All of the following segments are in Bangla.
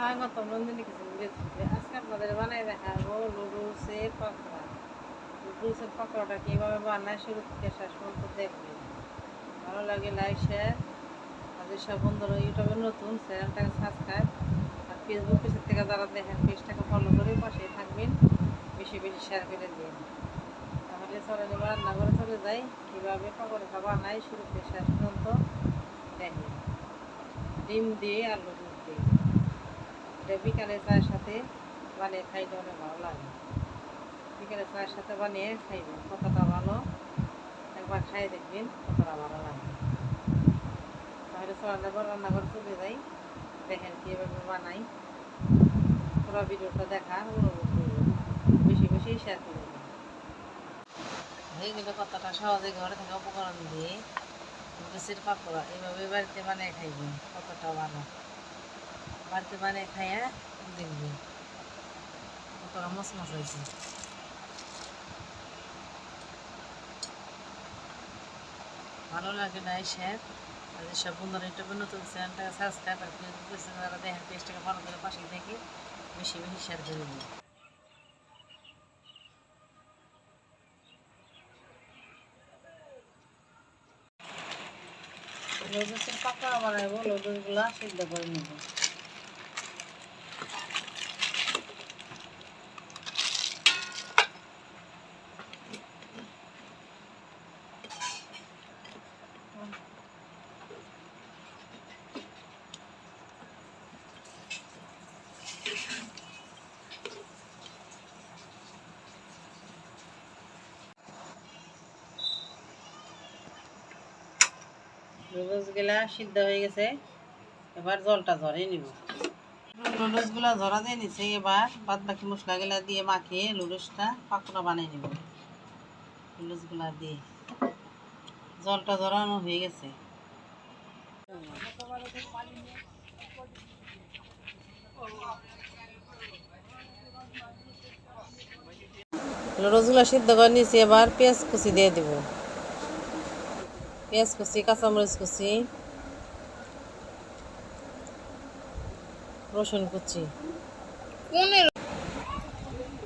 স্বাগত নন্দিনী কিছু রেসিপি। আজকে আপনাদের বানাই দেখাবো নুডলসের পাকোড়া। নুডলসের পাকোড়াটা কীভাবে বানায় শুরু থেকে শেষ পর্যন্ত দেখবেন। ভালো লাগে লাইক শেয়ার। আর যেসব বন্ধুরা ইউটিউবে নতুন চ্যানেলটাকে সাবস্ক্রাইব, আর ফেসবুক পেজের থেকে যারা দেখেন পেজটাকে ফলো করে পাশেই থাকবেন, বেশি বেশি শেয়ার করে দিন। তাহলে চলেন এবার রান্নাঘরে চলে যাই, কীভাবে পাকোড়াটা বানাই শুরু থেকে শেষ পর্যন্ত দেখেন। ডিম দিয়ে আলু দিয়ে এটা বিকালে চায়ের সাথে বানিয়ে খাইলে অনেক ভালো লাগে। বিকালে চায়ের সাথে বানিয়ে খাইবেন, কতটা ভালো একবার খাই দেখবেন কতটা ভালো লাগে। তাহলে রান্নাঘরে চলে যাই, দেখেন কীভাবে বানাই। পুরো ভিডিওটা দেখার অনুরোধ করবেন, বেশি বেশি শেয়ার করে দেবেন। হয়ে গেলে কতটা সহজে ঘরে থেকে উপকরণ দিয়ে লুচির পাকোড়া এইভাবে বাড়িতে বানিয়ে খাইবেন, কতটা ভালো। বাড়িতে বানিয়ে খাইয়া দেখবেন কতটা মচমচ হয়েছে। ভালো লাগে নাই শেয়ার। আর যেসব বন্ধুরা ইউটিউবে নতুন চ্যানেলটাকে সাবস্ক্রাইব আর ফেসবুক পেজে যারা দেখেন পেজটাকে ফলো করে পাশে থেকে বেশি বেশি শেয়ার করে দিন। লুচির পাকোড়া বানাইবো, লুচিগুলা সিদ্ধ করে নেব। নুডলসগুলা সিদ্ধ হয়ে গেছে, এবার জলটা ঝরিয়ে নিব। নুডলসগুলা ঝরা দিয়ে নিচ্ছে, এবার বাদ বাকি মশলাগুলা দিয়ে মাখিয়ে নুডলসটা পাকোড়া বানিয়ে নিব। নুডলসগুলা দিয়ে জলটা ঝরানো হয়ে গেছে। নুডলসগুলা সিদ্ধ করে নিয়েছি, এবার পেঁয়াজ কুচি দিয়ে দিব। পেঁয়াজ কুচি, কাঁচামরিচ কুচি, রসুন কুচি।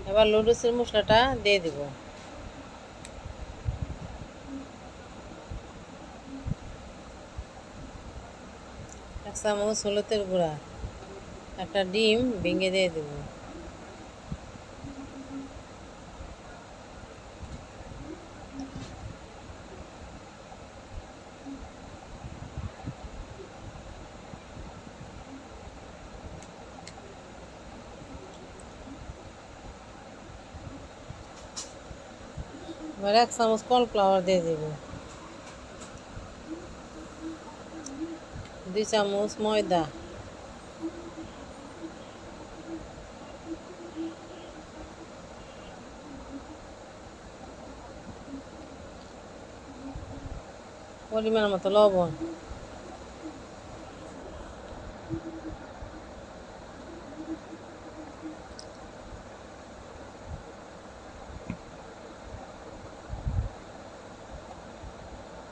এবার নুডলসের মশলাটা দিয়ে দিব। এক চামচ হলুদের গুঁড়া, একটা ডিম ভেঙে দিয়ে দেব। এবার এক চামচ কর্নফ্লাওয়ার দিয়ে দেব। 2 চামচ ময়দা, পরিমাণ মতো লবণ,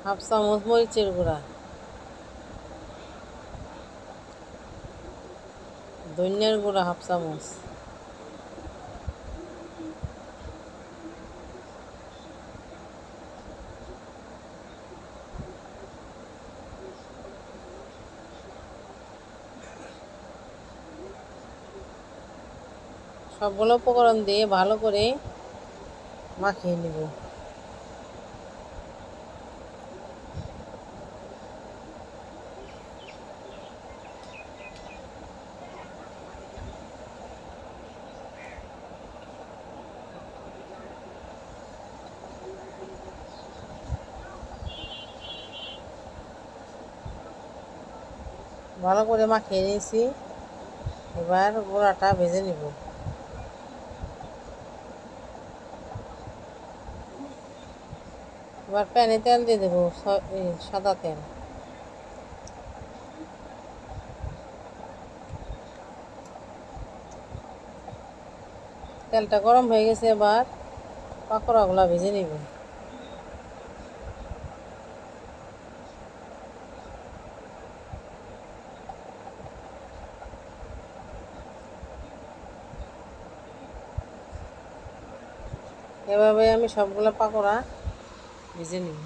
হাফ চামচ মরিচের গুঁড়া, ধনিয়ার গুঁড়া হাফ চামচ, সবগুলো উপকরণ দিয়ে ভালো করে মাখিয়ে নেব। ভালো করে মাখিয়ে নিয়েছি, এবার গোড়াটা ভেজে নিব। এবার প্যানে তেল দিয়ে দেবো, সাদা তেল। তেলটা গরম হয়ে গেছে, এবার পাকোড়াগুলা ভেজে নিব। এভাবে আমি সবগুলো পাকোড়া ভেজে নিব।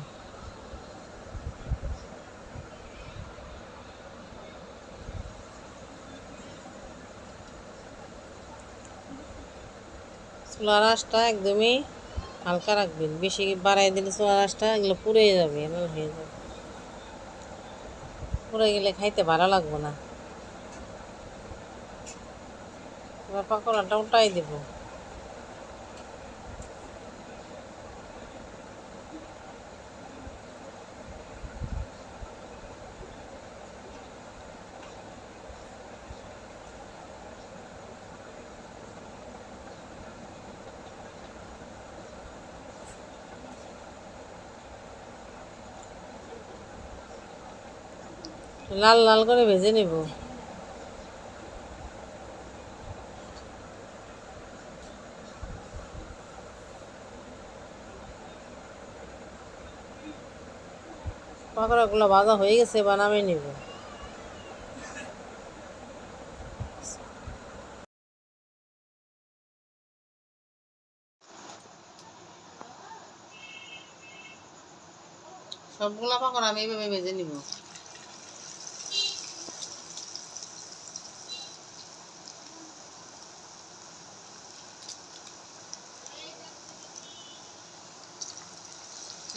চুলার আঁচটা একদমই হালকা রাখবেন, বেশি বাড়াই দিলে চুলার আঁচটা এগুলো পুড়ে যাবে, এমন হয়ে যাবে, পুড়ে গেলে খাইতে ভালো লাগবে না। এবার পাকোড়াটা উল্টাই দেব। লাল লাল করে ভেজে নেব। পাকোড়াগুলো ভাজা হয়ে গেছে, বানামে নেব। সবগুলা পাকোড়া আমি এইভাবে ভেজে নিব।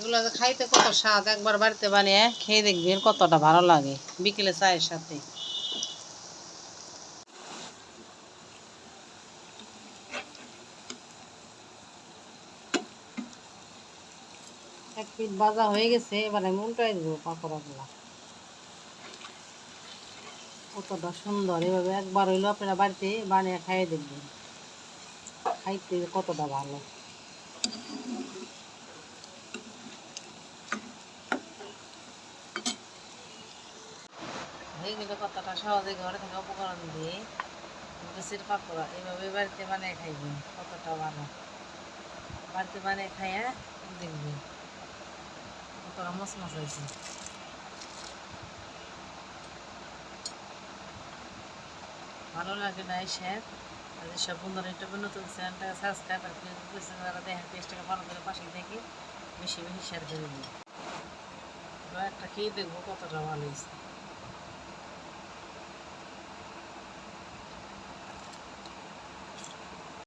এগুলো খাইতে কত স্বাদ, একবার বাড়িতে বানিয়ে খেয়ে দেখবেন কতটা ভালো লাগে বিকেলে চায়ের সাথে। এক পিঠ ভাজা হয়ে গেছে, এবার আমি উল্টাই দেবো পাকোড়াগুলো। কতটা সুন্দর, এভাবে একবার হইলো আপনারা বাড়িতে বানিয়ে খাইয়ে দেখবেন, খাইতে কতটা ভালো। হয়ে গেলে কতটা সহজে ঘরে থেকে উপকরণ দিয়ে লুচির পাকোড়া এইভাবে বাড়িতে বানিয়ে খাইবেন, কতটা ভালো। বাড়িতে বানিয়ে খাইয়া দেখবেন কতটা মচমচ হয়েছে। ভালো লাগে না শেয়ার আর যেসব বন্ধুরা ইউটিউবে নতুন চ্যানেলটাকে সাবস্ক্রাইব আর ফেসবুক পেজে যারা দেখেন পেজটাকে ফলো করে পাশে থেকে বেশি বেশি শেয়ার করে দিন। একটা খেয়ে দেখবো কতটা ভালো হয়েছে।